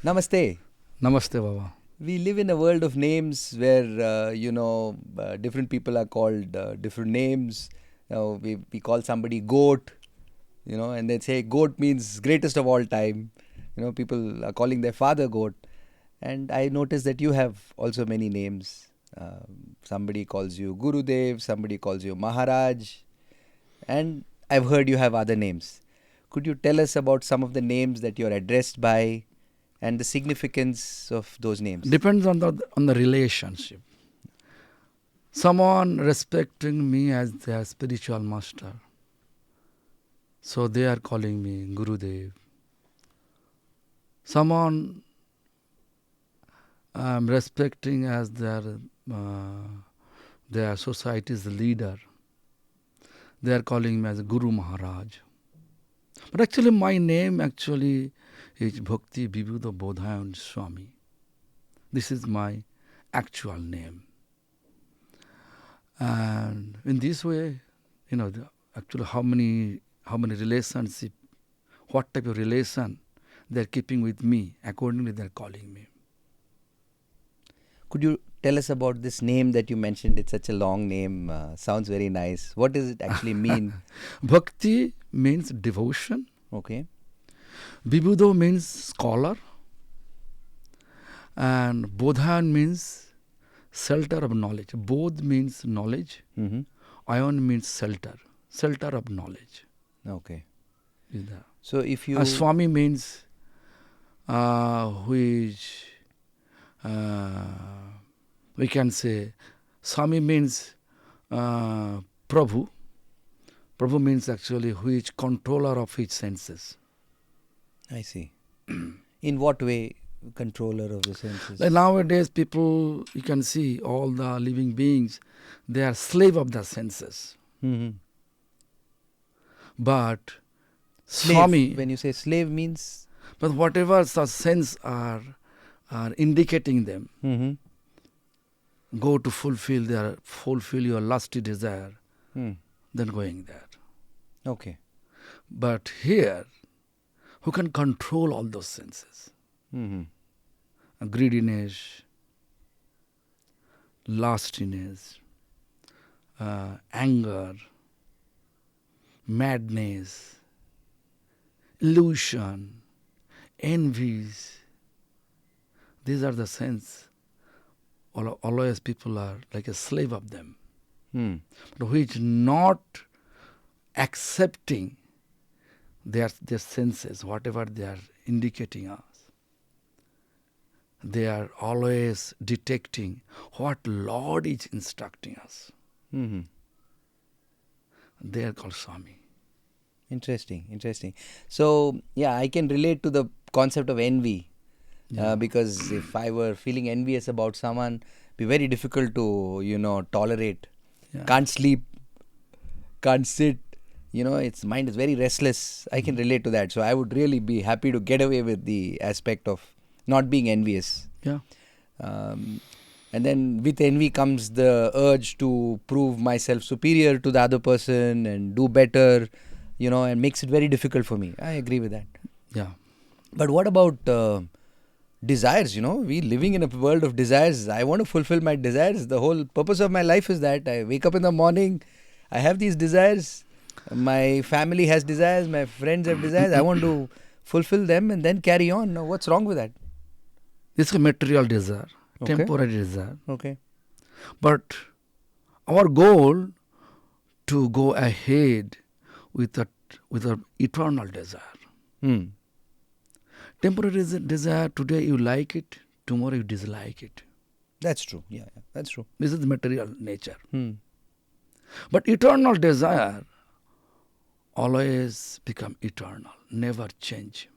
Namaste. Namaste, Baba. We live in a world of names where, different people are called different names. We call somebody goat, and they say goat means greatest of all time. People are calling their father goat. And I noticed that you have also many names. Somebody calls you Gurudev, somebody calls you Maharaj, and I've heard you have other names. Could you tell us about some of the names that you're addressed by and the significance of those names? Depends on the relationship. Someone respecting me as their spiritual master, so they are calling me Gurudev. Someone respecting as their society's leader, they are calling me as Guru Maharaj. But actually my name is Bhakti Bibudha Bodhayan Swami. This is my actual name. And in this way, actually how many relationship, what type of relation they are keeping with me, accordingly they are calling me. Could you tell us about this name that you mentioned? It's such a long name. Sounds very nice. What does it actually mean? Bhakti means devotion. Okay. Bibudha means scholar. And Bodhayan means shelter of knowledge. Bodh means knowledge. Mm-hmm. Ayan means shelter of knowledge. Okay. Is that. So if you... Swami means which we can say Swami means Prabhu. Prabhu means actually which controller of his senses. I see. In what way controller of the senses? Like nowadays people, you can see all the living beings, they are slave of the senses. Mm-hmm. But Slave. Swami, When you say slave means... but whatever the sense are indicating them, Mm-hmm. go to fulfill your lusty desire, then going there. Okay. But here, who can control all those senses? Mm-hmm. Greediness, lustiness, anger, madness, illusion, envies. These are the sense. Always people are like a slave of them. But which not accepting their senses, whatever they are indicating us. They are always detecting what Lord is instructing us. Mm-hmm. They are called Swami. Interesting. So, yeah, I can relate to the concept of envy. Yeah. Because if I were feeling envious about someone, it'd be very difficult to, tolerate. Yeah. Can't sleep, can't sit. Its mind is very restless. I can relate to that. So I would really be happy to get away with the aspect of not being envious. Yeah. And then with envy comes the urge to prove myself superior to the other person and do better, and makes it very difficult for me. I agree with that. Yeah. But what about desires? We living in a world of desires. I want to fulfill my desires. The whole purpose of my life is that I wake up in the morning, I have these desires. My family has desires, my friends have desires. I want to fulfill them and then carry on. Now, what's wrong with that? It's a material desire, Okay. temporary desire. Okay. But our goal to go ahead with a eternal desire. Temporary desire, today you like it, tomorrow you dislike it. That's true. Yeah, that's true. This is the material nature. But eternal desire always become eternal, never change.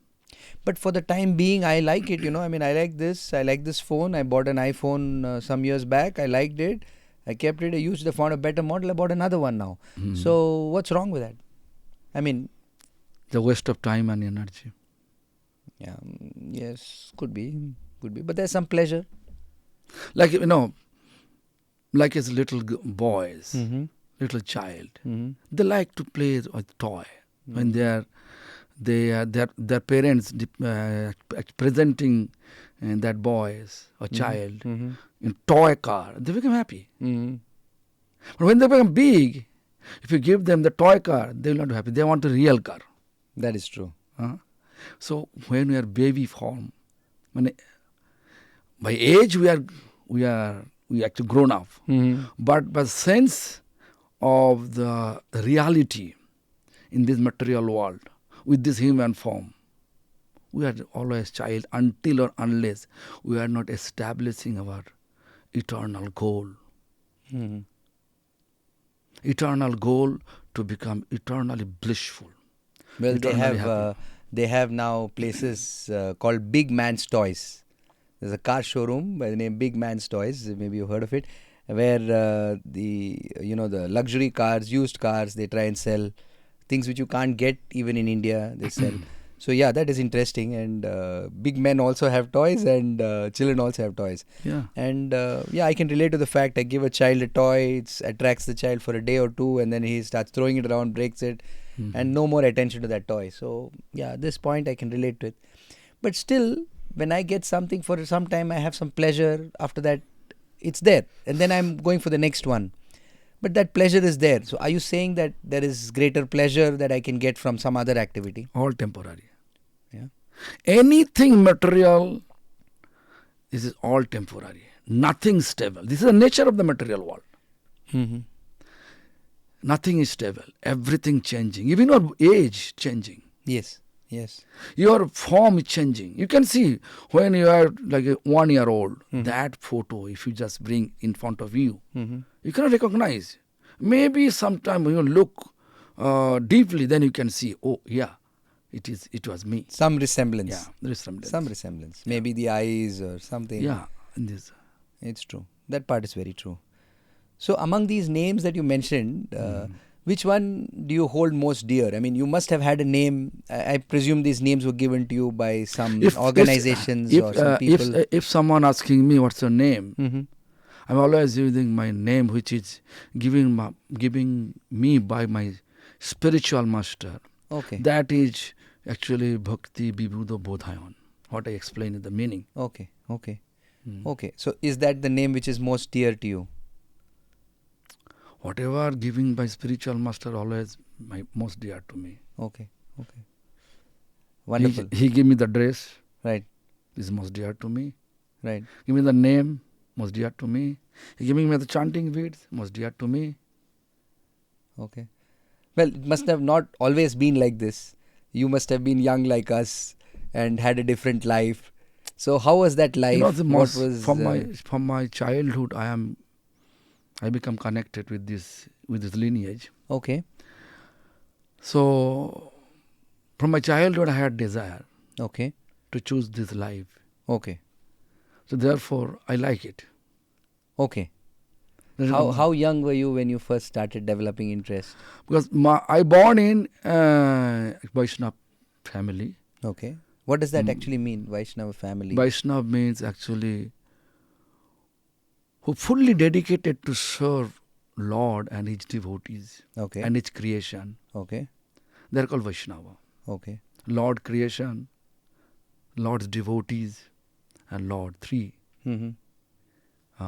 But for the time being, I like it. I like this phone. I bought an iPhone some years back. I liked it. I kept it. I used it. I found a better model. I bought another one now. So what's wrong with that? The waste of time and energy. Yeah, yes, could be. But there's some pleasure. Like, like as little boys, little child, they like to play with toy when they their parents presenting that boys or child in toy car, they become happy. But when they become big, if you give them the toy car, they will not be happy. They want a real car. That is true. So when we are baby form, by age we actually grown up, but by sense of the reality in this material world with this human form, we are always child until or unless we are not establishing our eternal goal. Eternal goal to become eternally blissful. Well, eternally they have now places called Big Man's Toys. There's a car showroom by the name Big Man's Toys. Maybe you've heard of it, where the luxury cars, used cars, they try and sell things which you can't get even in India. They sell. So yeah, that is interesting. And big men also have toys, and children also have toys. Yeah. And I can relate to the fact I give a child a toy, it attracts the child for a day or two, and then he starts throwing it around, breaks it, and no more attention to that toy. So yeah, this point I can relate to it. But still, when I get something for some time, I have some pleasure. After that, it's there, and then I'm going for the next one. But that pleasure is there. So are you saying that there is greater pleasure that I can get from some other activity? All temporary. Yeah. Anything material, this is all temporary. Nothing stable. This is the nature of the material world. Nothing is stable. Everything changing. Even your age changing. Yes. Your form is changing. You can see when you are like 1 year old, that photo, if you just bring in front of you, you cannot recognize. Maybe sometime when you look deeply, then you can see, oh yeah, it was me. Some resemblance. Yeah, resemblance. Some resemblance. Maybe the eyes or something. Yeah. It's true. That part is very true. So among these names that you mentioned, which one do you hold most dear? I mean, you must have had a name. I presume these names were given to you by some organizations or some people. If someone asking me what's your name, I'm always using my name, which is giving me by my spiritual master. Okay. That is actually Bhakti, Bibudha, Bodhayan. What I explained is the meaning. Okay. So is that the name which is most dear to you? Whatever giving by spiritual master, always most dear to me. Okay. Wonderful. He gave me the dress. Right. Is most dear to me. Right. Give me the name, most dear to me. He giving me the chanting beads, most dear to me. Okay. Well, it must have not always been like this. You must have been young like us and had a different life. So how was that life? From my childhood, I become connected with this lineage. Okay. So from my childhood, I had desire. Okay. To choose this life. Okay. So therefore, I like it. Okay. How young were you when you first started developing interest? Because I born in Vaishnava family. Okay. What does that actually mean, Vaishnava family? Vaishnava means actually who fully dedicated to serve Lord and His devotees. Okay. And His creation. Okay. They are called Vaishnava. Okay. Lord creation, Lord's devotees, and Lord three.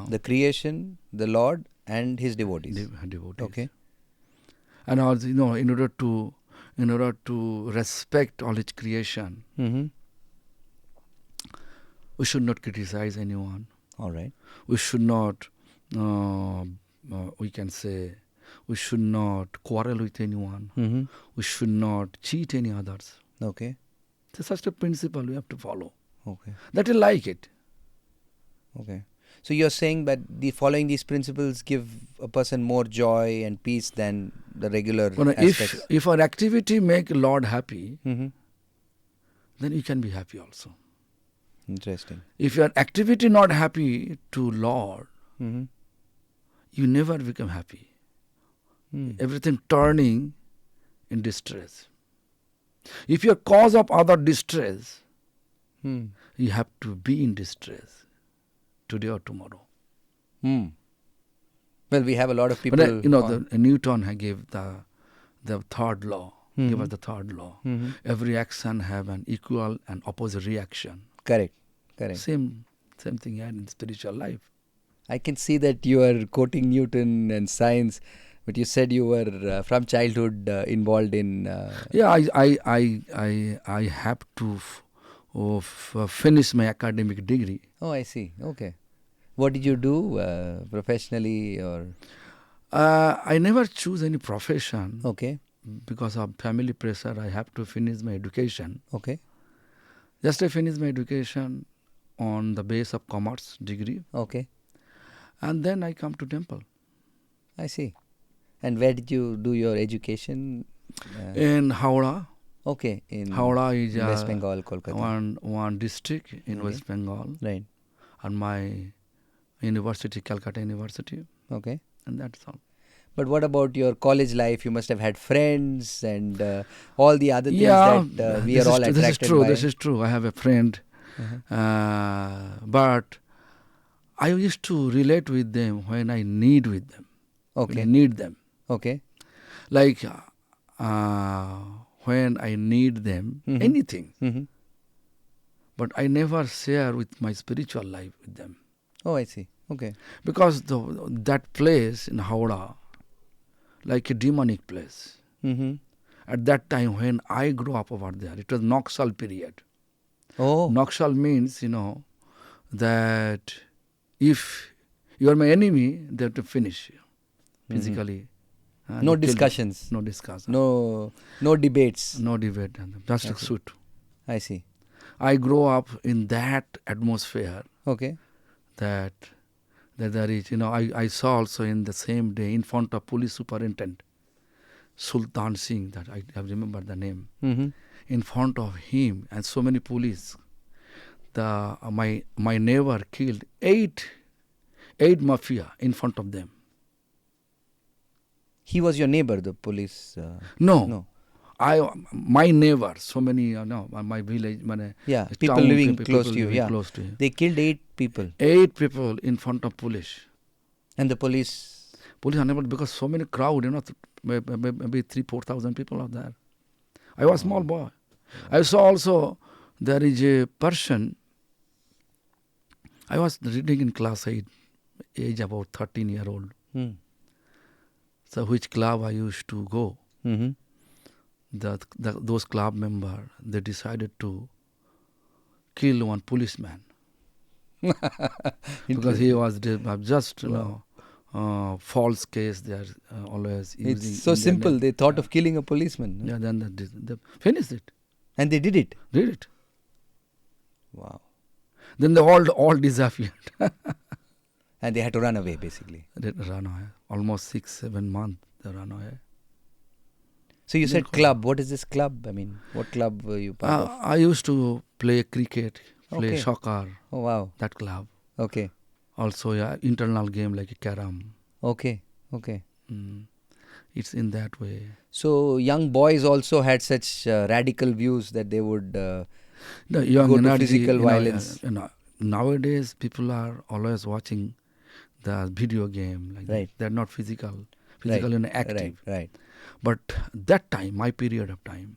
The creation, the Lord, and His devotees. Devotees. Okay. And also, in order to respect all His creation, we should not criticize anyone. All right. We should not, we can say, we should not quarrel with anyone. We should not cheat any others. Okay. It's such a principle we have to follow. Okay. That you like it. Okay. So you're saying that following these principles give a person more joy and peace than the regular aspects. If our activity make Lord happy, then you can be happy also. Interesting. If your activity not happy to Lord, you never become happy. Everything turning in distress. If you're cause of other distress, you have to be in distress today or tomorrow. Well, we have a lot of people. But Newton gave the third law. Give us the third law. Every action have an equal and opposite reaction. Correct. Correct. Same thing in spiritual life. I can see that you are quoting Newton and science, but you said you were from childhood involved in. I have to finish my academic degree. Oh, I see. Okay. What did you do professionally or? I never choose any profession. Okay. Because of family pressure. I have to finish my education. Okay. Just I finished my education on the base of commerce degree. Okay. And then I come to temple. I see. And where did you do your education? In Howrah. Okay. In Howrah is West Bengal, Kolkata. One district in West Bengal. Right. And my university, Calcutta University. Okay. And that's all. But what about your college life? You must have had friends and all the other things that we are all attracted by. This is true. I have a friend. But I used to relate with them when I need with them. Okay. When I need them. Okay. Like when I need them, anything. But I never share with my spiritual life with them. Oh, I see. Okay. Because that place in Howrah, like a demonic place. At that time when I grew up over there, it was Naxal period. Oh. Naxal means, that if you are my enemy, they have to finish you physically. No discussions. No discussion. No debates. No debate. Just a suit. I see. I grew up in that atmosphere. Okay. That there is, I saw also in the same day in front of police superintendent, Sultan Singh, that I remember the name, in front of him and so many police, my neighbor killed eight mafia in front of them. He was your neighbor, the police? No. My neighbor, so many, my village, people town, living people close to you. Yeah. Close to you. They killed 8 people. 8 people in front of police. And the police? Police unable, because so many crowd, maybe 3,000-4,000 people are there. I was a small boy. I saw also there is a person. I was reading in class 8, age about 13-year-old. So which club I used to go. Those club members, they decided to kill one policeman. Because he was just, false case they are always using. It's so simple. They thought of killing a policeman. Yeah, then they finished it. And they did it? Did it. Wow. Then they all disappeared. And they had to run away, basically. They ran away. Almost 6-7 months they ran away. So you said club. What is this club? I mean, what club were you part of? I used to play cricket, play soccer. Oh, wow. That club. Okay. Also, internal game like a carom. Okay. It's in that way. So young boys also had such radical views that they would the young go energy, to physical violence. Nowadays, people are always watching the video game. Right. They're not physical and active. Right. But that time, my period of time,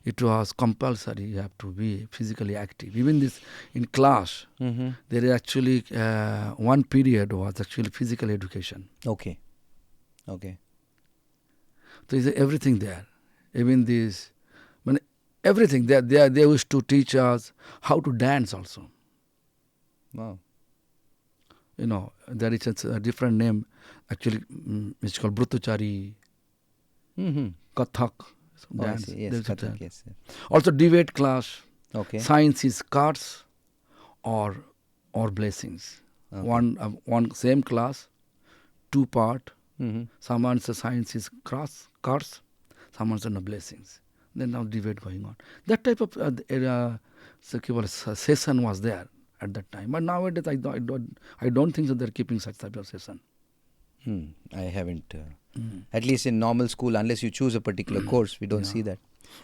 it was compulsory. You have to be physically active. Even this in class, there is actually one period was actually physical education. Okay. So is everything there. Even this, everything there. They used to teach us how to dance also. Wow. There is a different name. Actually, it's called Brutachari, Kathak. Dance. Yes, Kathak, yes. Also debate class. Okay. Science is cards or blessings. Okay. One same class, 2 part. Someone says science is cards, someone says no blessings. Then now debate going on. That type of session was there at that time. But nowadays I don't think that they're keeping such type of session. I haven't. At least in normal school, unless you choose a particular course, we don't see that.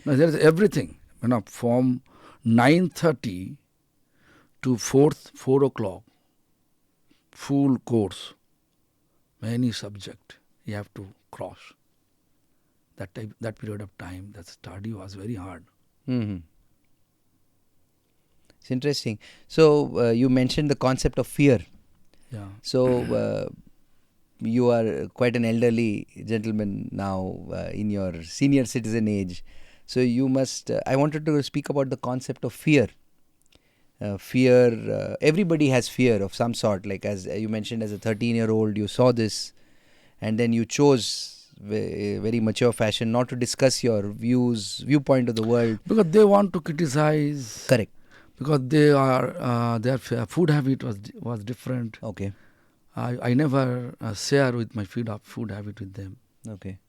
No, there is everything. From 9:30 to 4 o'clock, full course, many subject you have to cross. that period of time, the study was very hard. Hmm. It's interesting. So you mentioned the concept of fear. Yeah. So you are quite an elderly gentleman now in your senior citizen age. So you must. I wanted to speak about the concept of fear. Fear. Everybody has fear of some sort. Like as you mentioned, as a 13-year-old, you saw this, and then you chose very mature fashion not to discuss your viewpoint of the world. Because they want to criticize. Correct. Because their food habit was different. Okay. I never share with my food habit with them. Okay.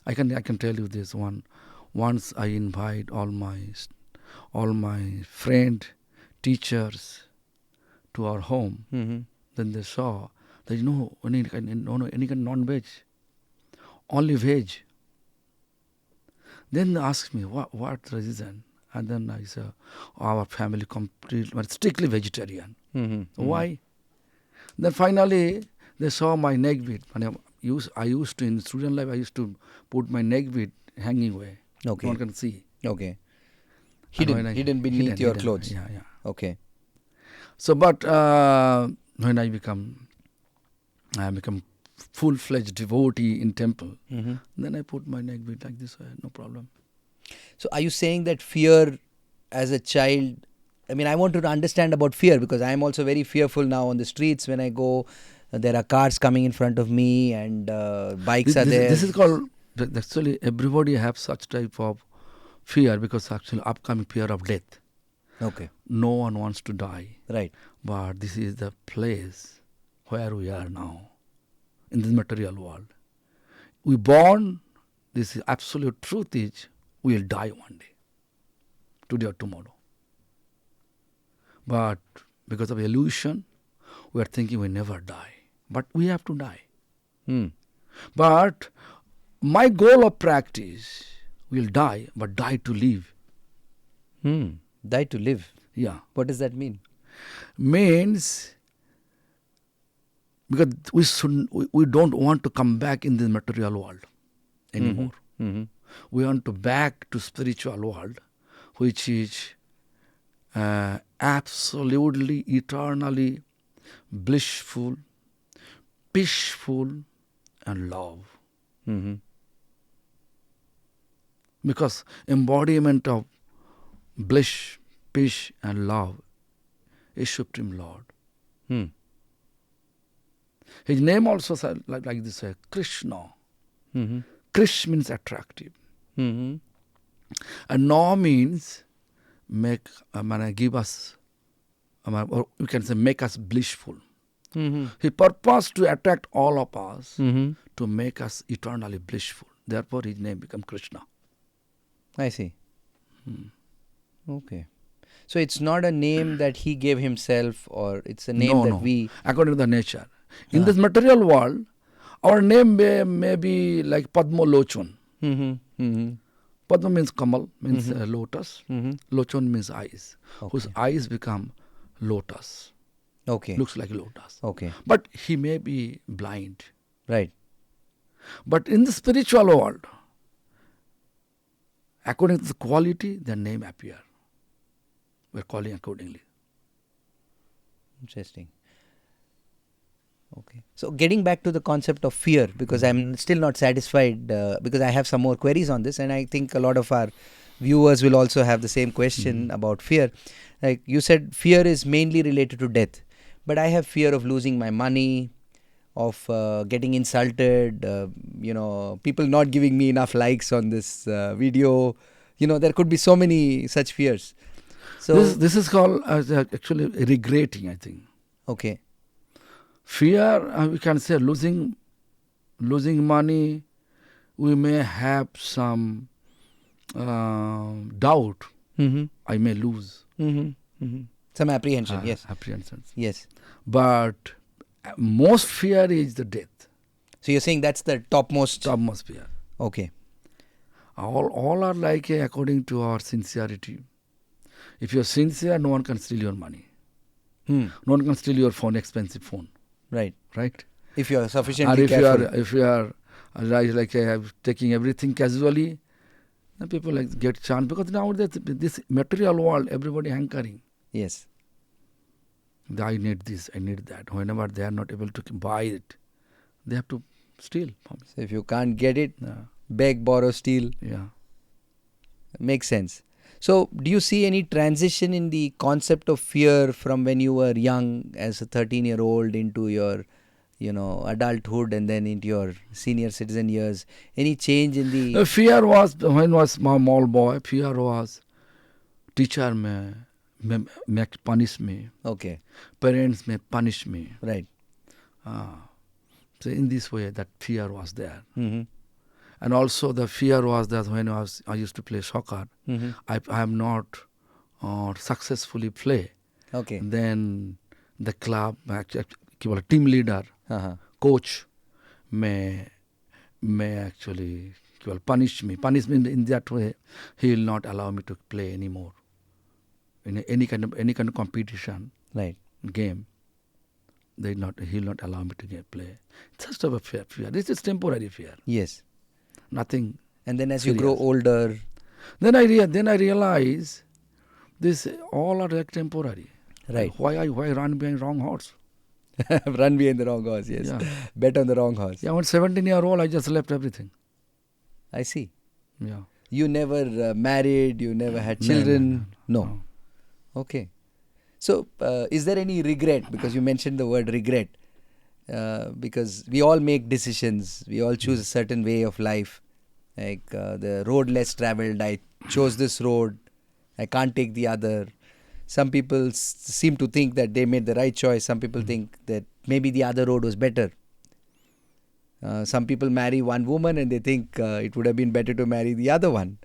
I can tell you this one. Once I invite all my friend, teachers to our home. Mm-hmm. Then they saw there is no any kind of non-veg, only veg. Then they asked me what the reason, and then I said our family strictly vegetarian. Mm-hmm. Why? Then finally they saw my neck bead. I used to in student life I used to put my neck bead hanging away. Okay. No one can see. Okay. Hidden beneath your clothes. Yeah. Okay. So, but when I become full-fledged devotee in temple, Mm-hmm. then I put my neck bead like this, no problem. So are you saying that fear as a child, I mean, I want to understand about fear because I am also very fearful now on the streets when I go. There are cars coming in front of me and bikes are there. This is called, actually everybody have such type of fear because actually upcoming fear of death. Okay. No one wants to die. Right. But this is the place where we are now, in this material world. We born, this is absolute truth is, we will die one day, today or tomorrow. But because of illusion, we are thinking we never die. But we have to die. Mm. But my goal of practice will die, but die to live. Die to live. Yeah. What does that mean? Means because we don't want to come back in this material world anymore. Mm-hmm. We want to back to spiritual world, which is absolutely, eternally blissful, peaceful, and love. Mm-hmm. Because embodiment of bliss, peace, and love is Supreme Lord. Mm. His name also like this, Krishna. Mm-hmm. Krish means attractive. Mm-hmm. And Na means give us, or you can say make us blissful. Mm-hmm. He purposed to attract all of us Mm-hmm. to make us eternally blissful. Therefore his name became Krishna. I see. Okay. So it's not a name that he gave himself or it's a name that we... According to the nature. In this material world, our name may be like Padma Lochon. Mm-hmm. Mm-hmm. Padma means Kamal, means lotus. Mm-hmm. Lochon means eyes. Okay. Whose eyes become lotus. Okay. Looks like lotus. Okay. But he may be blind. Right. But in the spiritual world, according to the quality, the name appear. We are calling accordingly. Interesting. Okay. So getting back to the concept of fear, because I'm still not satisfied, because I have some more queries on this, and I think a lot of our viewers will also have the same question about fear. Like you said, fear is mainly related to death, but I have fear of losing my money, of getting insulted, people not giving me enough likes on this video. There could be so many such fears. So this is called actually regretting, I think. Okay. Fear, we can say losing money. We may have some doubt. Mm-hmm. I may lose. Mm-hmm. Mm-hmm. Some apprehension, yes. Apprehensions. Yes. But most fear is the death. So you're saying that's the topmost fear. Okay. All are like according to our sincerity. If you're sincere, no one can steal your money. No one can steal your phone, expensive phone. Right. Right? If you're sufficiently careful. If you are like I have taking everything casually. And people like get chance because nowadays this material world, everybody hankering. Yes. I need this, I need that. Whenever they are not able to buy it, they have to steal from me. So if you can't get it, Yeah. beg, borrow, steal. Yeah. Makes sense. So do you see any transition in the concept of fear from when you were young as a 13-year-old into your, adulthood and then into your senior citizen years? Any change in the... Fear was, when was my small boy, fear was teacher may punish me, Okay, parents may punish me. right. So in this way, that fear was there. Mm-hmm. And also the fear was that when I used to play soccer, Mm-hmm. I am not successfully play. Okay. Then the club, actually, team leader, Uh-huh. coach may actually punish me in that way. He will not allow me to play anymore in any kind of competition, Right. game. He will not allow me to play. It's just a fear. This is temporary fear. Yes. Nothing. And then as you grow Serious. older... Then I realize this all are like temporary. Right. Why run behind wrong horse? Run behind the wrong horse, yes. Yeah. Bet on the wrong horse. Yeah, when 17-year-old, I just left everything. I see. Yeah. You never married, you never had children? No. Okay. So, is there any regret? Because you mentioned the word regret. Because we all make decisions. We all choose a certain way of life. Like the road less traveled, I chose this road. I can't take the other. Some people seem to think that they made the right choice. Some people think that maybe the other road was better. Some people marry one woman and they think it would have been better to marry the other one.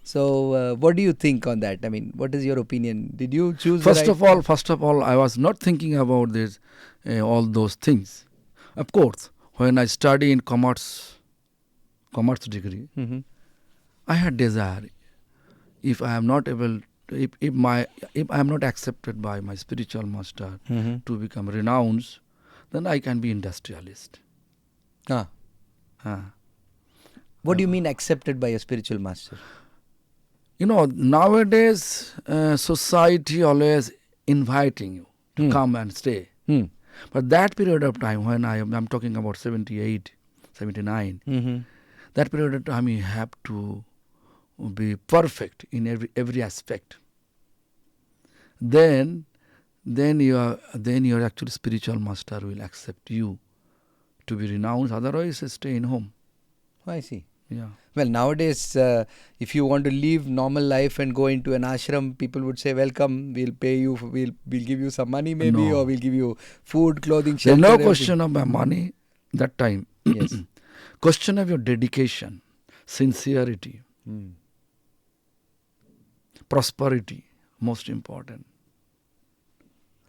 So, what do you think on that? I mean, what is your opinion? Did you choose First the right... of all, I was not thinking about this, all those things. Of course, when I study in commerce degree, Mm-hmm. I had desire. If I am not able, if I am not accepted by my spiritual master Mm-hmm. to become renounced, then I can be industrialist. Ah. Ah. What do you mean accepted by a spiritual master? Nowadays, society always inviting you to come and stay. But that period of time, when I'm talking about 78, 79, Mm-hmm. that period of time you have to be perfect in every aspect. Then your actual spiritual master will accept you to be renounced. Otherwise, stay in home. Oh, I see. Yeah. Well, nowadays, if you want to live normal life and go into an ashram, people would say, welcome, we'll pay you, we'll give you some money maybe, No. or we'll give you food, clothing, There's shelter. no everything. question of my money that time. Yes. Question of your dedication, sincerity, prosperity, most important.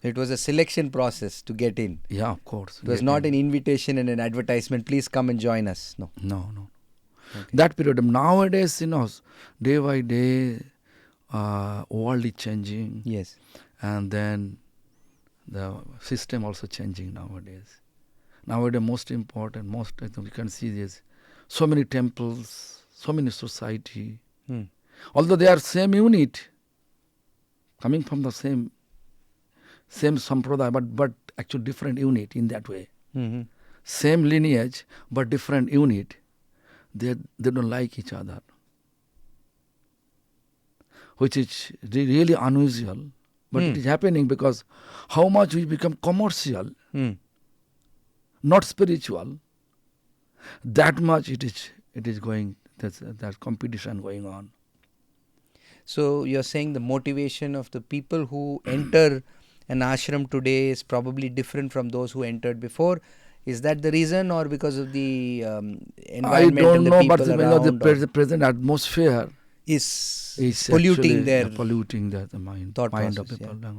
It was a selection process to get in. Yeah, of course. It was not an invitation and an advertisement, please come and join us. No. No. Okay. That period of nowadays, day by day, world is changing. Yes. And then the system also changing nowadays. Nowadays, most important, I think we can see this, so many temples, so many society. Although they are same unit, coming from the same sampradaya, but actually different unit in that way. Mm-hmm. Same lineage, but different unit. They don't like each other, which is really unusual. But it is happening because how much we become commercial, not spiritual, that much it is going, that competition going on. So you're saying the motivation of the people who enter an ashram today is probably different from those who entered before. Is that the reason, or because of the environment I don't and the know, people but around, the present atmosphere is polluting their the mind of process, people. yeah.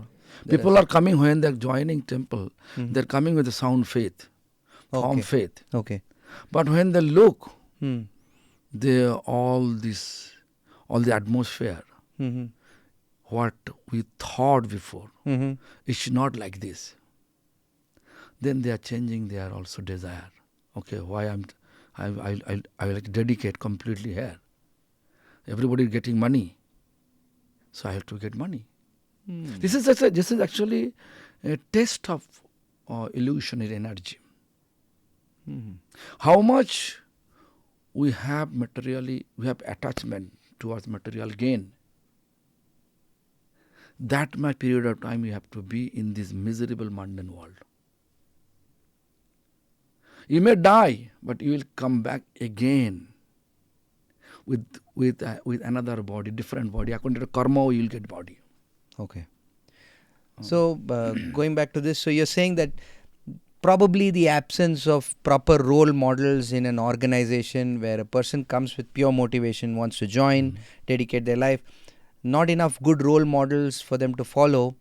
People are coming when they're joining temple. They're coming with a sound faith, firm faith. Okay. But when they look, they all the atmosphere, what we thought before, it's not like this. Then they are changing their also desire. Okay, why I like to dedicate completely here. Everybody is getting money, so I have to get money. This is actually a test of illusionary energy. How much we have attachment towards material gain. That much period of time you have to be in this miserable mundane world. You may die, but you will come back again with another body, different body. According to karma, you will get body. Okay. So going back to this, so you're saying that probably the absence of proper role models in an organization where a person comes with pure motivation, wants to join, dedicate their life, not enough good role models for them to follow,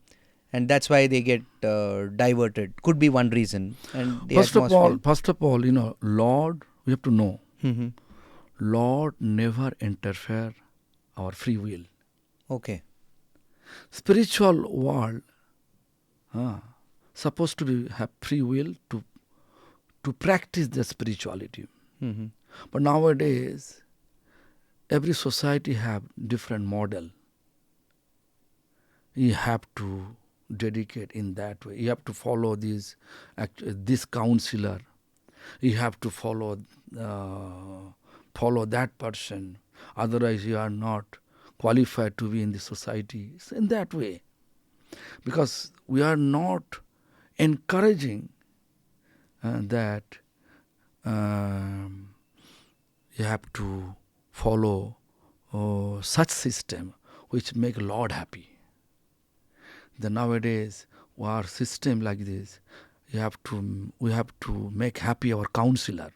and that's why they get diverted. Could be one reason. And the First of atmosphere. all, Lord, we have to know, Mm-hmm. Lord never interfere our free will. Okay. Spiritual world supposed to have free will to practice the spirituality. Mm-hmm. But nowadays, every society have different model. You have to dedicate in that way. You have to follow this counselor. You have to follow that person. Otherwise, you are not qualified to be in the society. It's in that way. Because we are not encouraging that you have to follow such system which make Lord happy. Then nowadays, our system like this, we have to make happy our counselor.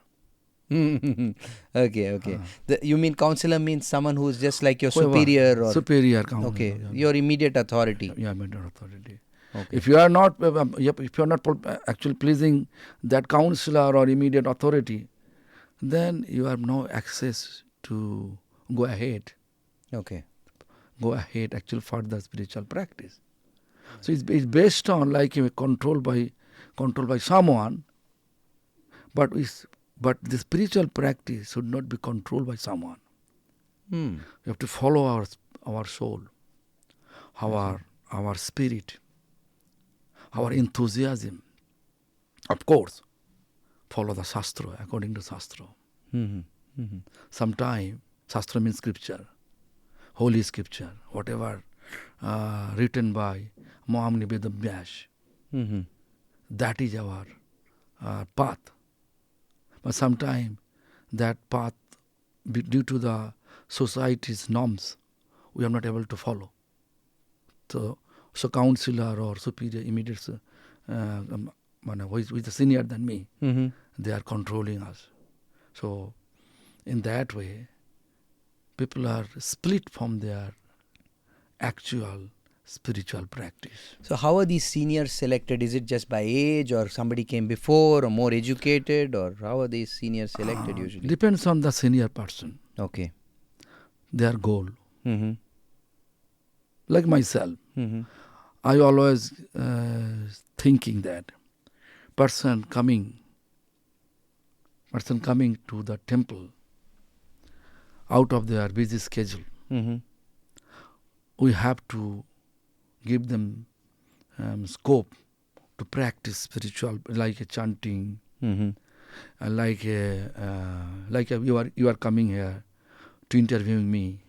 Okay. You mean counselor means someone who is just like your Whoever, superior or superior counselor. okay, your immediate authority. Yeah, immediate authority. Okay. If you are not actually pleasing that counselor or immediate authority, then you have no access to go ahead. Okay. Go ahead, actually further spiritual practice. So it's based on like controlled by someone, but the spiritual practice should not be controlled by someone. We have to follow our soul, our spirit, our enthusiasm. Of course, follow the Shastra, according to Shastra. Sometimes Shastra means scripture, holy scripture, whatever written by Mahamuni Vedavyas. That is our path. But sometimes that path, due to the society's norms, we are not able to follow. So counselor or superior, immediate, who is senior than me, they are controlling us. So in that way, people are split from their actual spiritual practice. So how are these seniors selected? Is it just by age or somebody came before or more educated, or how are these seniors selected usually? Depends on the senior person. Okay. Their goal. Like myself, I always thinking that person coming to the temple out of their busy schedule, we have to give them scope to practice spiritual, like a chanting, like you are coming here to interviewing me.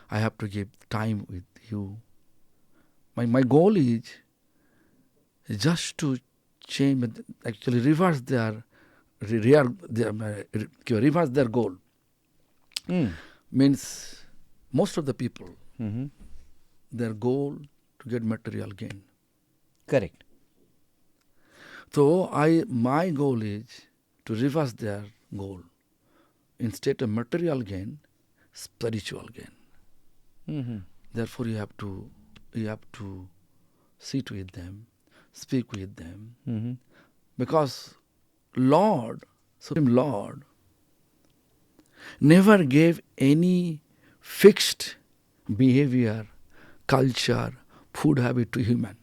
I have to give time with you. My goal is just to change, actually reverse their goal. Means most of the people, their goal to get material gain. Correct. So my goal is to reverse their goal. Instead of material gain, spiritual gain. Therefore, you have to sit with them, speak with them, because Supreme Lord, never gave any fixed behavior, culture, food habit to human.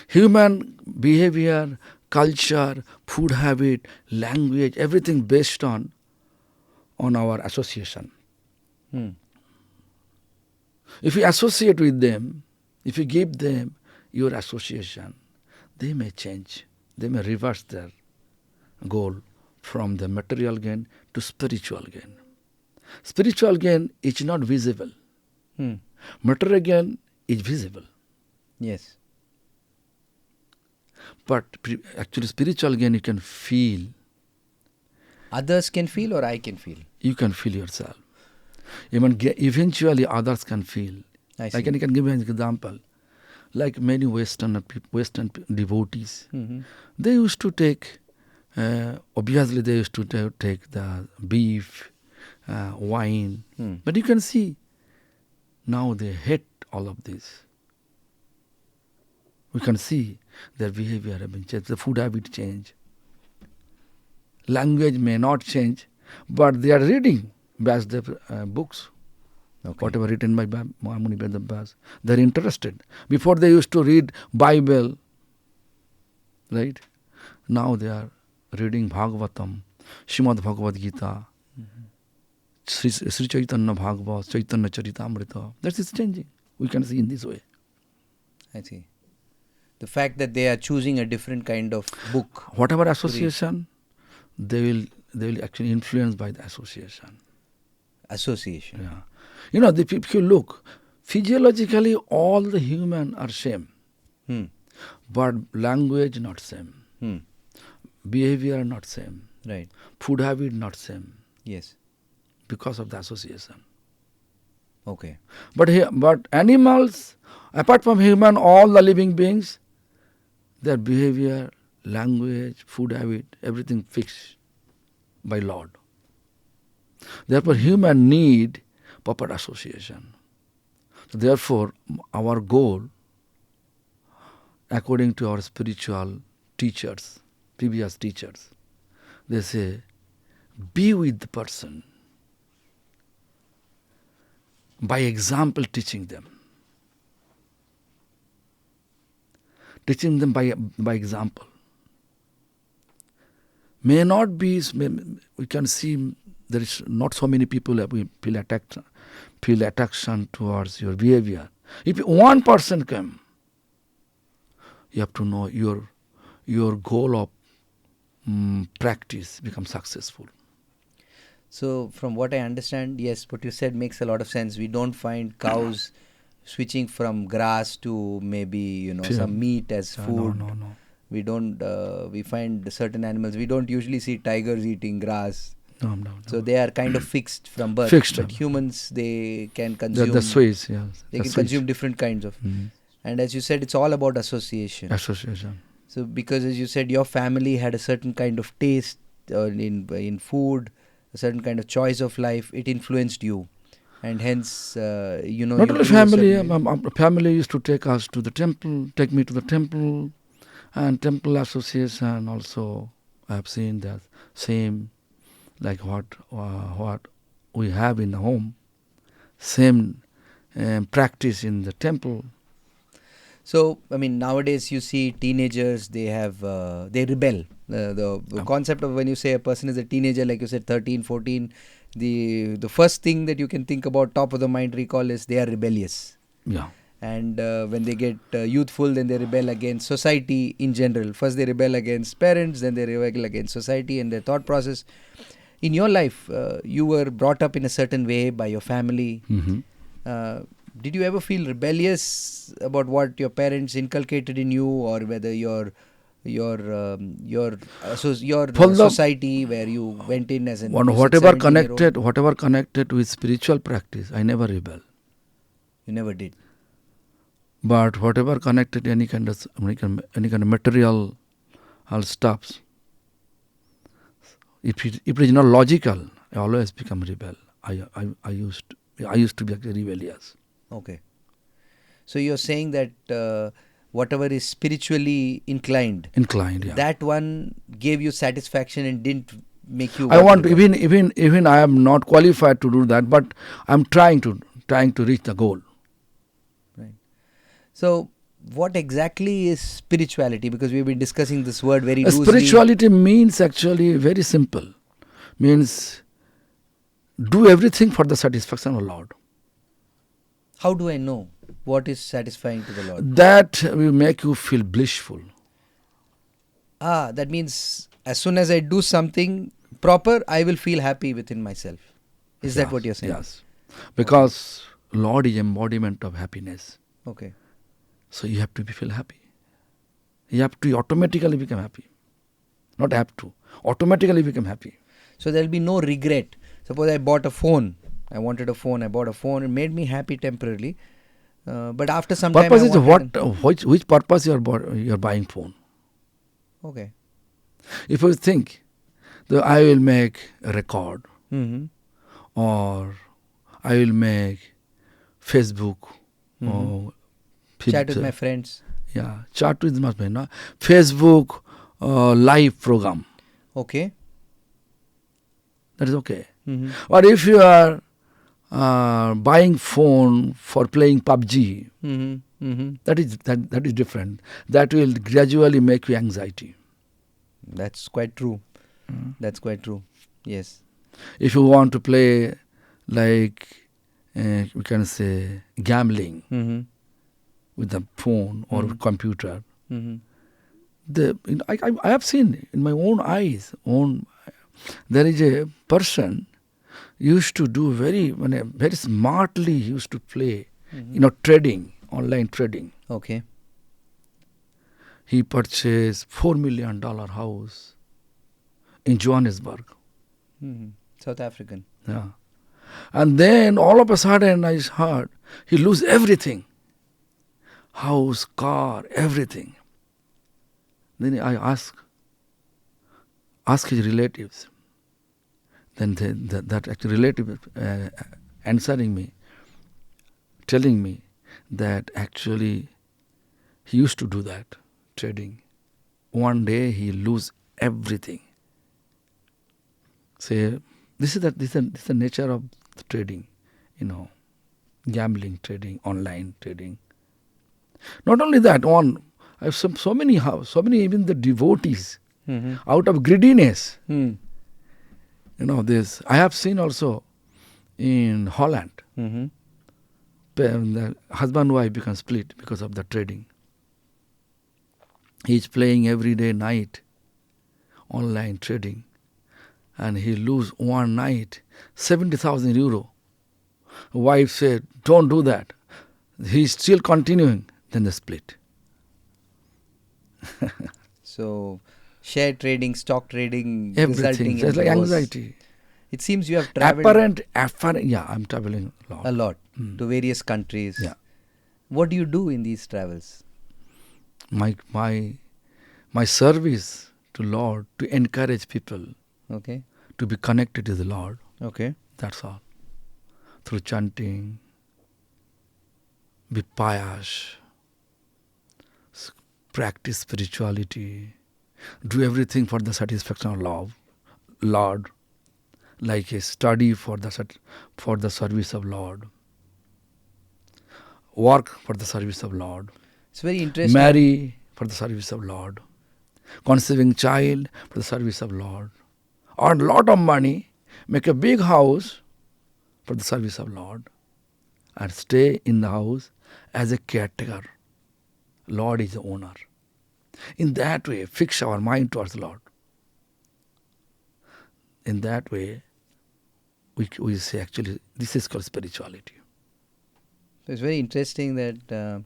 Human behavior, culture, food habit, language, everything based on our association. If you associate with them, if you give them your association, they may change. They may reverse their goal from the material gain to spiritual gain. Spiritual gain is not visible. Material gain is visible. Yes. But actually spiritual gain you can feel. Others can feel or I can feel? You can feel yourself. Even eventually others can feel. I see. Like, and I can give you an example. Like many Western devotees, they used to take, obviously they used to take the beef, wine. But you can see, now they hate all of this. We can see their behavior have been changed, the food habit change. Language may not change, but they are reading Vyasdev books. Okay. Whatever written by Mahamuni Vedas, they're interested. Before they used to read Bible, right? Now they are reading Bhagavatam, Srimad Bhagavad Gita, Sri Chaitanya Bhagavad, Chaitanya Charitamrita. That is changing. We can see in this way. I see. The fact that they are choosing a different kind of book. Whatever association, they will actually influenced by the association. Association. Yeah. You know, if you look, physiologically all the human are same. But language not same. Behavior not same. Right. Food habit not same. Yes. Because of the association. Okay. But animals, apart from human, all the living beings, their behavior, language, food habit, everything fixed by Lord. Therefore, human need proper association. So therefore, our goal, according to our spiritual teachers, previous teachers, they say, be with the person. By example, teaching them. Teaching them by example. May not be, we can see there is not so many people that we feel attraction towards your behavior. If one person come, you have to know your goal of practice become successful. So from what I understand, yes, what you said makes a lot of sense. We don't find cows switching from grass to maybe, some meat as food. No. We don't, we find certain animals, we don't usually see tigers eating grass. No. So they are kind of fixed from birth. But humans, they can consume. The Swiss, yes. They can consume different kinds of. And as you said, it's all about association. So because as you said, your family had a certain kind of taste in food, a certain kind of choice of life, it influenced you. And hence, Not only family, family used to take us to the temple, take me to the temple, and temple association also, I have seen that same, like what we have in the home, same practice in the temple. So, I mean, nowadays you see teenagers, they rebel. The concept of when you say a person is a teenager, like you said, 13, 14, the first thing that you can think about, top of the mind recall, is they are rebellious. Yeah. And when they get youthful, then they rebel against society in general. First they rebel against parents, then they rebel against society and their thought process. In your life, you were brought up in a certain way by your family. Did you ever feel rebellious about what your parents inculcated in you, or whether your society where you went in as an whatever connected with spiritual practice, I never rebel. You never did. But whatever connected any kind of material stuffs, if it is not logical, I always become rebel. I used to be rebellious. Okay. So you're saying that whatever is spiritually inclined, yeah. that one gave you satisfaction and didn't make you. I want to, even I am not qualified to do that, but I'm trying to reach the goal. Right. So what exactly is spirituality? Because we've been discussing this word very loosely. Spirituality means actually very simple. Means do everything for the satisfaction of Lord. How do I know what is satisfying to the Lord? That will make you feel blissful. That means as soon as I do something proper, I will feel happy within myself. Is that what you're saying? Yes. Because Lord is embodiment of happiness. Okay. So you have to feel happy. You have to automatically become happy. Not have to. Automatically become happy. So there will be no regret. Suppose I bought a phone. I wanted a phone. I bought a phone. It made me happy temporarily. But after some time, Purpose is which purpose you are buying phone. Okay. If you think that I will make a record, Mm-hmm. or I will make Facebook, or Chat with my friends. Yeah, chat with my friends. Facebook live program. Okay. That is okay. Mm-hmm. Or if you are buying phone for playing PUBG, Mm-hmm. Mm-hmm. that is different. That will gradually make you anxiety. That's quite true. That's quite true. Yes. If you want to play like we can say gambling Mm-hmm. with the phone or computer, Mm-hmm. I have seen in my own eyes. There is a person used to do very smartly. He used to play, trading, online trading. Okay. He purchased $4 million house in Johannesburg. Mm-hmm. South African. Yeah. And then all of a sudden I heard he lose everything. House, car, everything. Then I ask his relatives. Then that actually relative answering me, telling me that actually he used to do that, trading. One day he lose everything. Say, this is the nature of the trading, gambling, trading, online trading. Not only that, I have so many even the devotees, out of greediness. This I have seen also in Holland. Mm-hmm. The husband and wife become split because of the trading. He is playing every day night online trading, and he lose one night 70,000 euro. Wife said, "Don't do that." He is still continuing. Then they split. So, share trading, stock trading, Everything. resulting in Just like divorce. anxiety. It seems you have traveled Yeah, I'm traveling a lot to various countries. Yeah. What do you do in these travels? My service to Lord, to encourage people Okay. to be connected to the Lord. Okay. That's all. Through chanting, be pious, practice spirituality, do everything for the satisfaction of Lord, like a study for the service of Lord, work for the service of Lord, It's very interesting. marry for the service of Lord, conceiving child for the service of Lord, earn a lot of money, make a big house for the service of Lord, and stay in the house as a caretaker. Lord is the owner. In that way, fix our mind towards the Lord. In that way, we say actually this is called spirituality. So it's very interesting that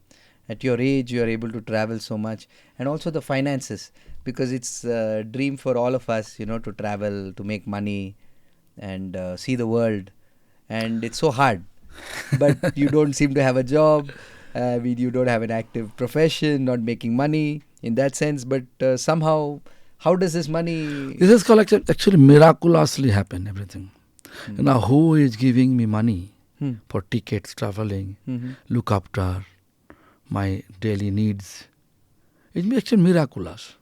at your age you are able to travel so much, and also the finances, because it's a dream for all of us, to travel, to make money, and see the world, and it's so hard. But you don't seem to have a job. You don't have an active profession, not making money in that sense. But somehow, how does this money? This is called actually miraculously happen, everything. Now, who is giving me money for tickets, traveling, look after my daily needs? It's actually miraculous.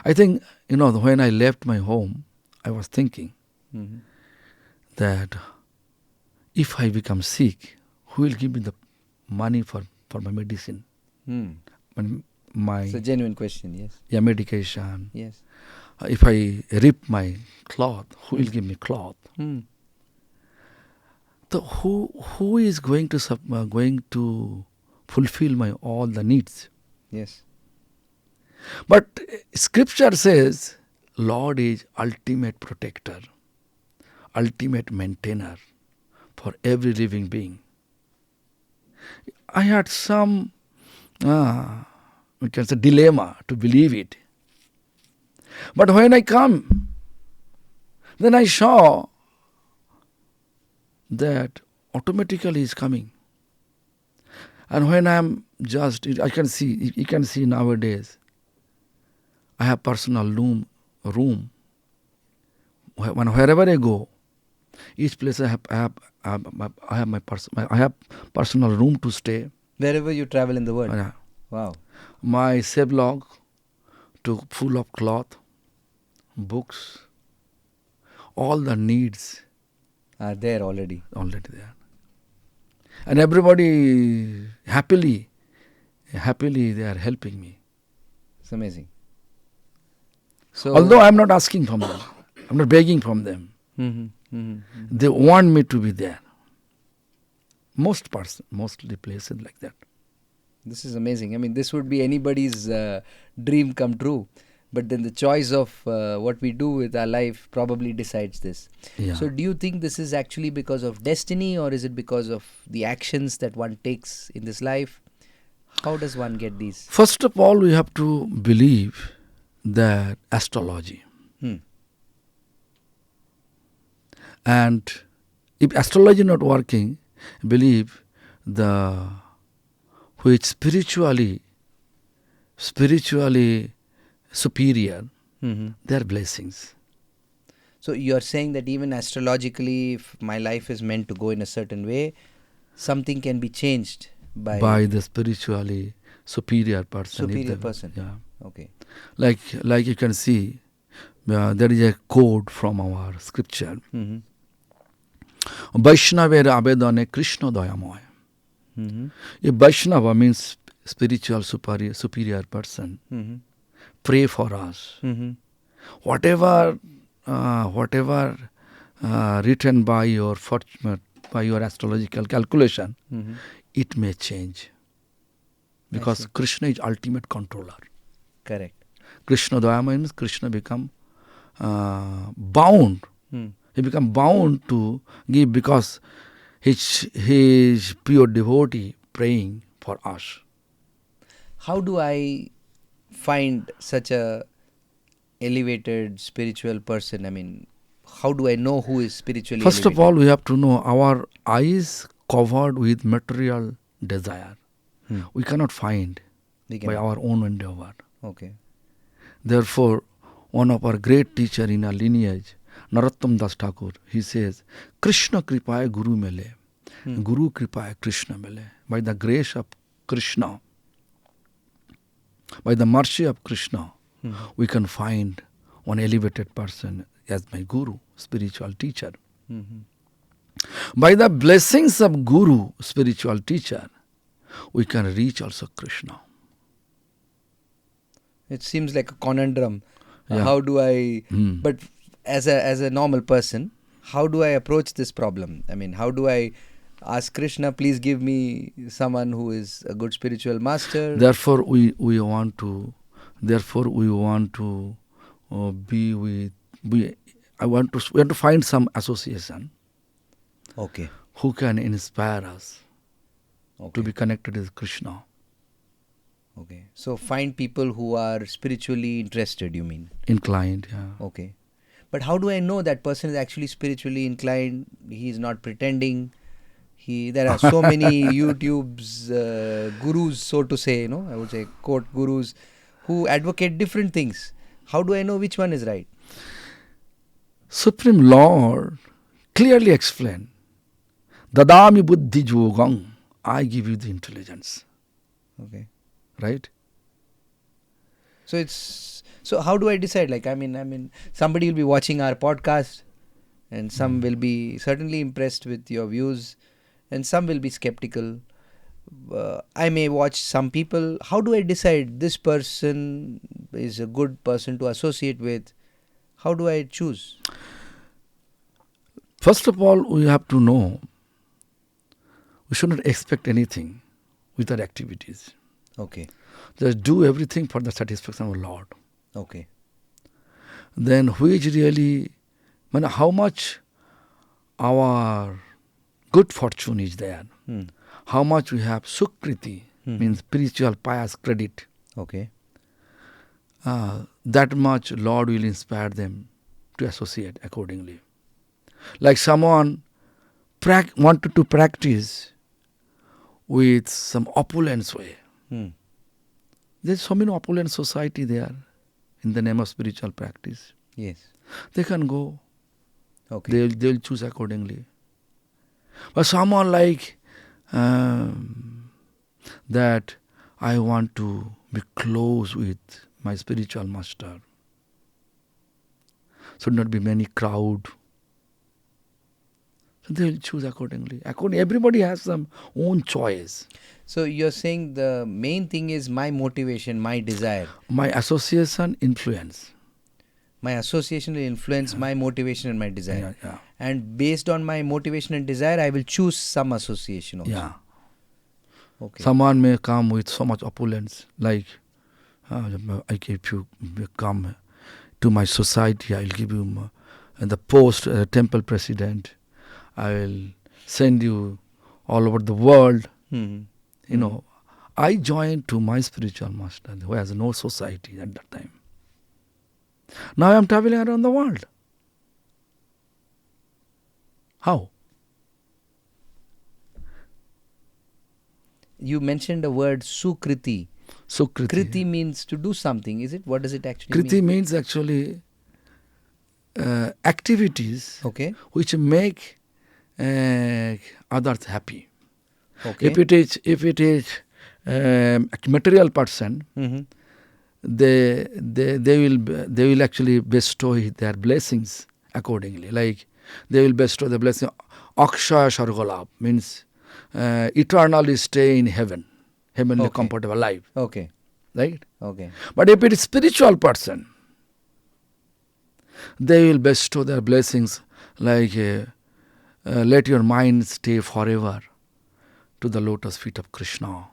I think, when I left my home, I was thinking that if I become sick, who will give me the money for my medicine? It's a genuine question, yes. medication. Yes. If I rip my cloth, who will give me cloth? So who is going to fulfill my all the needs? Yes. But Scripture says, Lord is ultimate protector, ultimate maintainer for every living being. I had some, we can say, dilemma to believe it. But when I come, then I saw that automatically is coming. And when I'm just, you can see nowadays, I have personal room. Wherever I go, each place I have personal room to stay. Wherever you travel in the world. Wow. My save log full of cloth, books, all the needs are there already. Already there. And everybody happily they are helping me. It's amazing. So, although I'm not asking from them, I'm not begging from them. They want me to be there. Mostly places like that. This is amazing. I mean, this would be anybody's dream come true. But then the choice of what we do with our life probably decides this. Yeah. So do you think this is actually because of destiny, or is it because of the actions that one takes in this life? How does one get these? First of all, we have to believe that astrology. And if astrology not working, believe the which spiritually superior, their blessings. So you are saying that even astrologically, if my life is meant to go in a certain way, something can be changed by the spiritually superior person. Yeah. Okay. Like you can see, there is a code from our scripture. Vaishnaver abedane Krishna dayamoy. If Vaishnava means spiritual superior person, pray for us. Whatever written by your astrological calculation, it may change. Because Krishna is ultimate controller. Correct. Krishna Dayama means Krishna become bound. He become bound to give because his pure devotee praying for us. How do I find such a elevated spiritual person? I mean, how do I know who is spiritually First elevated? of all, we have to know our eyes covered with material desire. We cannot find by our own endeavor. Okay. Therefore, one of our great teacher in our lineage, Narottam Das Thakur, he says, Krishna kripaya guru mele, guru kripaya Krishna mele. By the grace of Krishna, by the mercy of Krishna, we can find one elevated person as my guru, spiritual teacher. By the blessings of guru, spiritual teacher, we can reach also Krishna. It seems like a conundrum. Yeah. How do I... But as a normal person, how do I approach this problem? I mean, how do I ask Krishna, please give me someone who is a good spiritual master? Therefore, we want to find some association. Okay. Who can inspire us to be connected with Krishna. Okay. So find people who are spiritually interested, you mean? Inclined, yeah. Okay. But how do I know that person is actually spiritually inclined? He is not pretending. There are so many YouTube's gurus, so to say, I would say, quote, gurus, who advocate different things. How do I know which one is right? Supreme Lord clearly explained, Dadami buddhi yogam, I give you the intelligence. Okay. Right? So how do I decide? Like, I mean, somebody will be watching our podcast and some will be certainly impressed with your views and some will be skeptical. I may watch some people. How do I decide this person is a good person to associate with? How do I choose? First of all, we have to know we should not expect anything with our activities. Okay. Just do everything for the satisfaction of Lord. Okay. Then which really, how much our good fortune is there, how much we have sukriti, means spiritual pious credit, Okay. that much Lord will inspire them to associate accordingly. Like someone wanted to practice with some opulence way. There's so many opulent society there in the name of spiritual practice. Yes. They can go. Okay. They'll choose accordingly. But someone like that, I want to be close with my spiritual master. Should not be many crowd. So they will choose accordingly. Everybody has some own choice. So you're saying the main thing is my motivation, my desire. My association influence. My association will influence my motivation and my desire. Yeah. And based on my motivation and desire, I will choose some association also. Yeah. Okay. Someone may come with so much opulence, like, if you come to my society, I'll give you the post temple president. I will send you all over the world. I joined to my spiritual master who has no society at that time. Now I am traveling around the world. How? You mentioned the word sukriti. Sukriti. Kriti means to do something, is it? What does it actually Kriti mean? means actually activities which make others happy. Okay. If it is a material person, they will actually bestow their blessings accordingly. Like they will bestow the blessing Akshaya Shargolab, means eternally stay in heaven, heavenly comfortable life. Okay. Right? Okay. But if it is spiritual person, they will bestow their blessings like let your mind stay forever to the lotus feet of Krishna.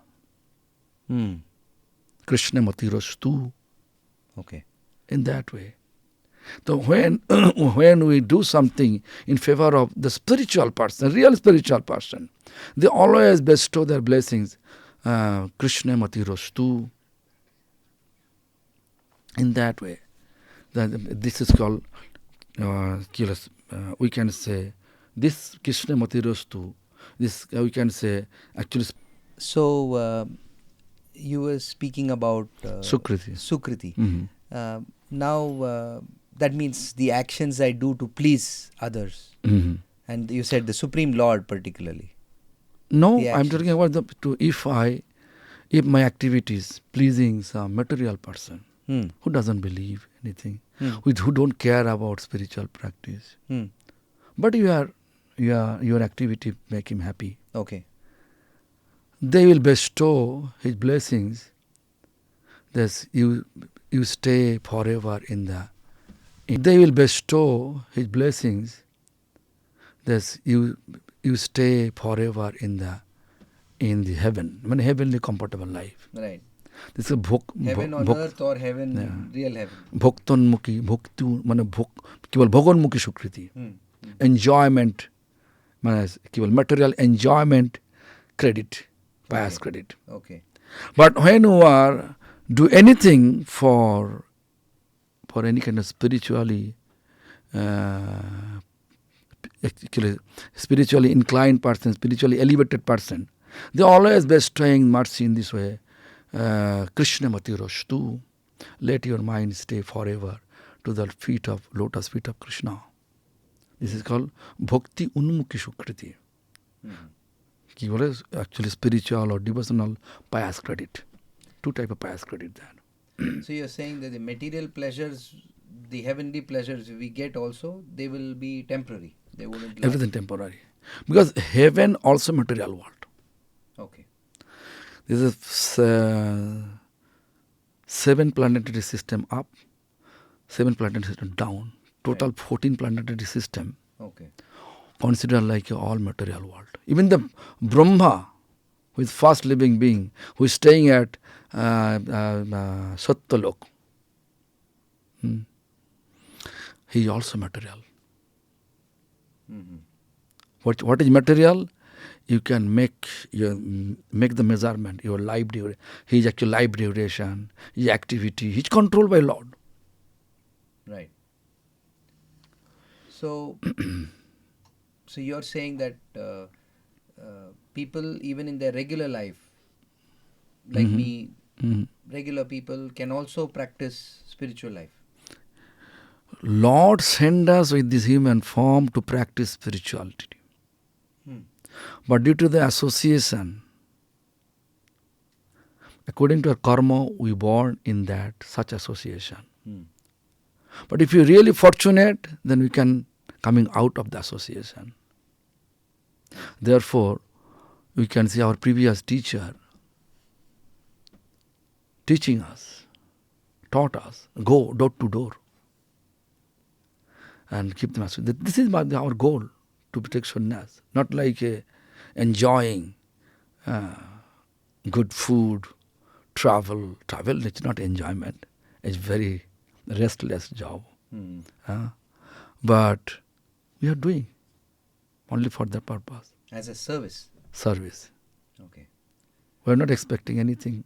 Krishna Matirastu. Okay. In that way. So when we do something in favor of the spiritual person, real spiritual person, they always bestow their blessings. Krishna Matirastu. In that way. This is called, we can say, this Krishna Matirastu. This we can say actually. So you were speaking about Sukriti. Sukriti. Now that means the actions I do to please others. And you said the Supreme Lord particularly. No, I'm talking about if my activities pleasing some material person who doesn't believe anything, who don't care about spiritual practice, but your activity make him happy. Okay. They will bestow his blessings. Thus you stay forever in the. They will bestow his blessings. Thus you stay forever in the heaven, heavenly comfortable life. Right. This is heaven on earth or heaven, real heaven. Bhaktanmukhi, keval bhagonmukhi sukriti. Enjoyment, keval material enjoyment, credit, pious credit. Okay. But when you do anything for any kind of spiritually inclined person, spiritually elevated person, they always bestowing mercy in this way. Krishna Matirastu, let your mind stay forever to the lotus feet of Krishna. This is called Bhakti Unmukhi Sukriti. Actually spiritual or devotional pious credit. Two type of pious credit there. So you're saying that the material pleasures, the heavenly pleasures we get also, they will be temporary. They wouldn't last. Everything temporary. Because heaven also material world. Okay. This is 7 planetary system up, 7 planetary system down. Total Right. 14 planetary system. Okay. Considered like a all material world. Even the Brahma, who is first living being, who is staying at Sattalok, he is also material. Mm-hmm. What is material? You can make the measurement, your life duration. His actual life duration, his activity, he's controlled by Lord. Right. So, so you're saying that people, even in their regular life, like me, regular people can also practice spiritual life. Lord sent us with this human form to practice spirituality. But due to the association, according to our karma, we born in that such association. But if you're really fortunate, then we can coming out of the association. Therefore, we can see our previous teacher teaching us, taught us, go door to door and keep them associated. This is our goal, to take sannyas, not like enjoying good food, travel. Travel is not enjoyment. It's very restless job. But we are doing only for that purpose. As a service. Service. Okay. We are not expecting anything,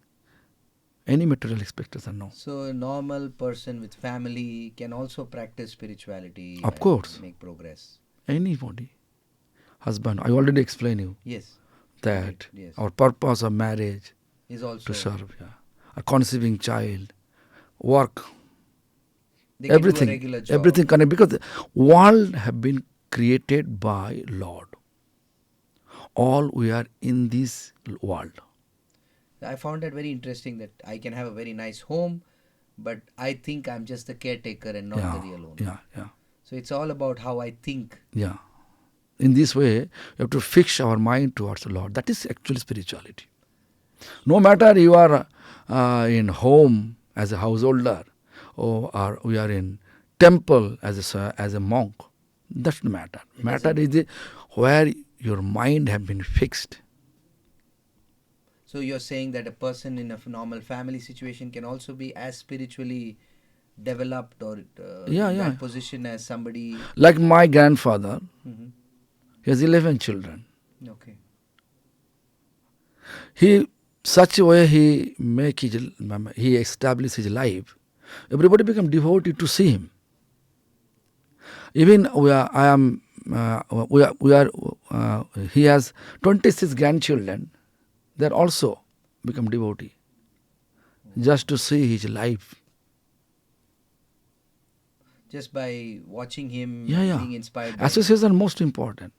any material expectation, no. So a normal person with family can also practice spirituality. Of and course. make progress. Anybody. Husband, I already explained you Yes. that Right. Yes. our purpose of marriage Is also to serve, a conceiving child, work, they can do a everything, regular job. everything connected, because world have been created by Lord. All we are in this world. I found that very interesting, that I can have a very nice home, but I think I'm just the caretaker and not the real owner. Yeah. So it's all about how I think. Yeah. In this way, we have to fix our mind towards the Lord. That is actually spirituality. No matter you are in home as a householder, or we are in temple as a monk, that's the matter. Matter is where your mind have been fixed. So you're saying that a person in a normal family situation can also be as spiritually developed or in that position as somebody. Like my grandfather, he has 11 children. Okay. Such a way he established his life. Everybody become devoted to see him. Even he has 26 grandchildren. They also become devotee, just to see his life. Just by watching him, being inspired. By Association him. Most important.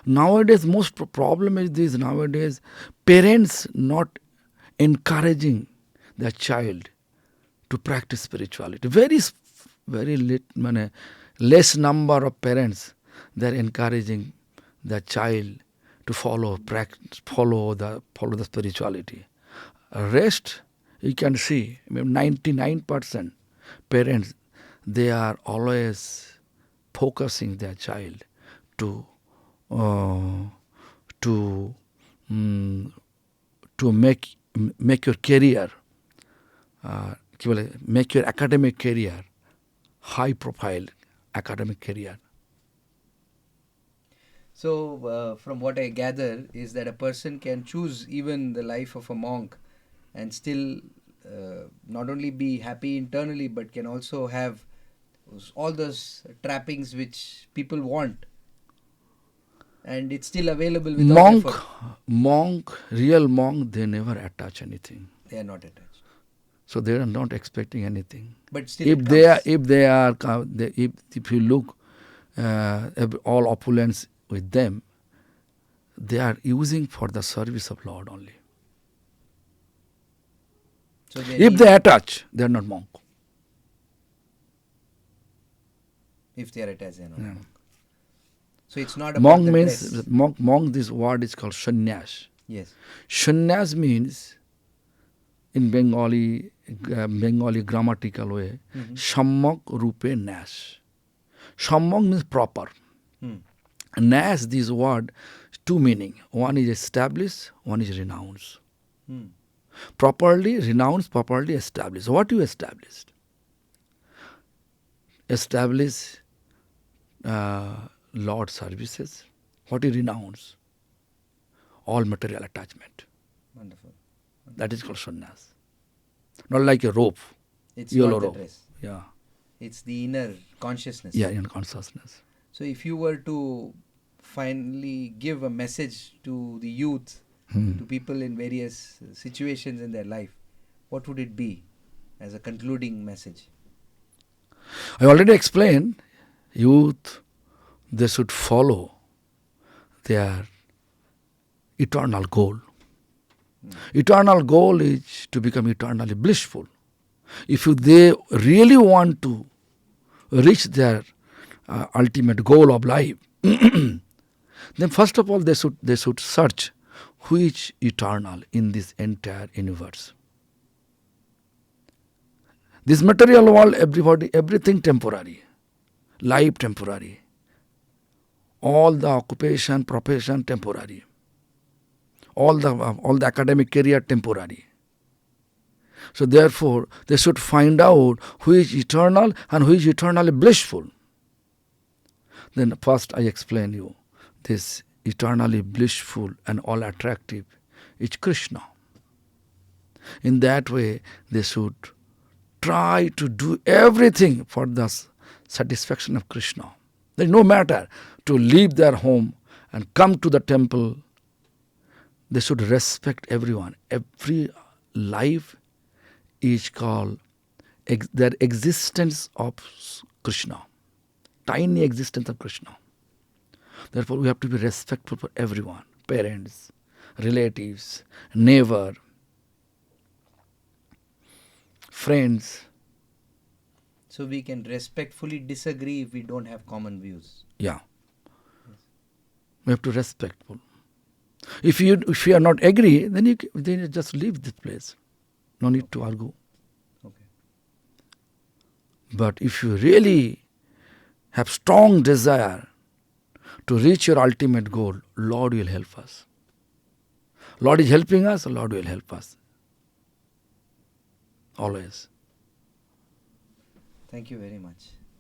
Nowadays, most problem is this. Nowadays, parents not encouraging their child to practice spirituality. Very less number of parents, they are encouraging their child to follow the spirituality. Rest, you can see, 99% parents, they are always focusing their child to make your career, make your academic career high profile academic career. So, from what I gather is that a person can choose even the life of a monk and still not only be happy internally, but can also have all those trappings which people want. And it's still available without effort. Real monk, they never attach anything. They are not attached. So they are not expecting anything. But still, if you look all opulence with them, they are using for the service of Lord only. So if they attach, they are not monk. If they are attached, they are not monk. So it's not about monk the means dress. monk. This word is called sannyas. Yes. Sannyas means, in Bengali grammatical way, Sammak Rupe Nas. Sammak means proper. Nas, this word, two meaning. One is establish, one is renounce. Properly renounce, properly establish. What you established? Establish Lord services. What you renounce? All material attachment. Wonderful. That is called sannyas. Not like a rope. It's yellow not the rope. dress. Yeah. It's the inner consciousness. Yeah, in consciousness. So if you were to finally give a message to the youth, to people in various situations in their life, what would it be as a concluding message? I already explained, youth, they should follow their eternal goal. Eternal goal is to become eternally blissful. If they really want to reach their ultimate goal of life, then first of all they should search who is eternal in this entire universe. This material world, everything temporary, life temporary, all the occupation, profession temporary, all the academic career temporary. So therefore, they should find out who is eternal and who is eternally blissful. Then first I explain you, this eternally blissful and all attractive is Krishna. In that way, they should try to do everything for the satisfaction of Krishna. There is no matter to leave their home and come to the temple. They should respect everyone. Every life is called their existence of Krishna. Tiny existence of Krishna. Therefore, we have to be respectful for everyone. Parents, relatives, neighbor, friends. So we can respectfully disagree if we don't have common views. Yeah. Yes. We have to be respectful. If you are not agree, then you just leave this place. No need to argue. Okay. But if you really have strong desire to reach your ultimate goal, Lord will help us. Lord is helping us, Lord will help us. Always. Thank you very much.